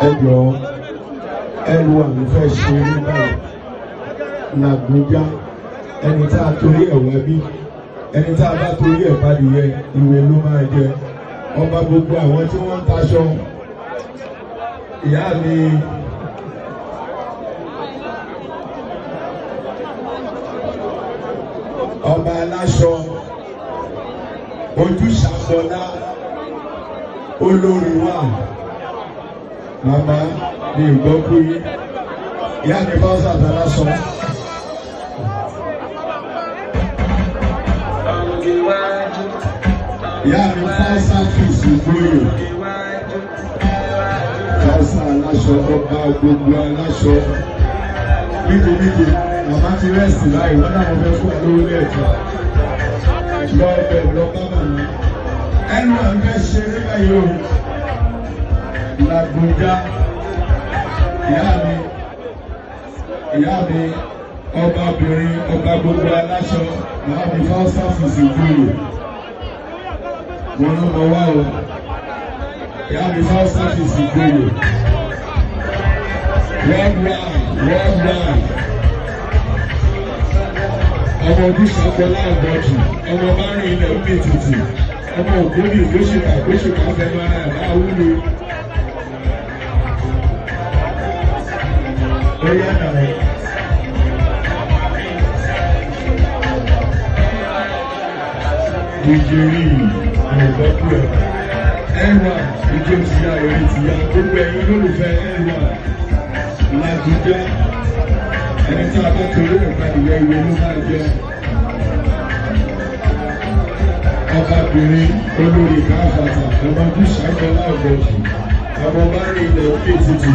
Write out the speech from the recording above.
ẹjọ́ ẹrù àmì fẹ́ ṣe nígbà Làgbójá ẹni tá a torí ẹ̀wẹ́ bí ẹni tá a bá torí ẹ̀ padìyẹ ìwé ló máa jẹ ọba gbogbo àwọn tí wọ́n ń taṣọ ìyá mi ọba aláṣọ Ojúṣàfọlá olórí wa màmá ní ìgbọ́kú yìí ìyá mi bá ọ̀sán aláṣọ. Ìyá mi fáṣá fìsì gbóyè fáṣá aláṣọ ọba gbogbo aláṣọ nítorí màmá ti rẹ́sì láì wọ́n náà wọ́n fẹ́ fún olówó lẹ́ẹ̀kan lọ́ọ̀bẹ̀ lọ́bàbà mi ẹnu àgbẹ̀ ṣe nígbà yìí o Làgbójá ìyá mi ọbabìnrin ọba gbogbo aláṣọ ìyá mi fáṣá fìsì gbóyè wọn ló mọ wá o ìyá mi fáṣá fìsì gbóyè worldwide. Ọmọ Ojúṣàfọlá àgbọ̀jù ọmọ márùn-ún ilẹ̀ omi ètùtù ọmọ ògbóni ìgbóṣùkà fẹnu ara ẹ̀ máa wúlò. Ó yá nàá. Ìjòyè ọ̀gbọ́kú ẹ̀. Ẹ̀wà ìjọ tìyà orí tìyà gbogbo ẹ̀yin olólùfẹ́ ẹ̀wà Làgbójá. Ẹni tí a bá torí ìpàdé ìwé ló máa jẹ ọbabìnrin olórí káfàtà ọmọ Ojúṣàfọlá àgbọ̀jù ọmọ bá rí ilẹ̀ òkè títì.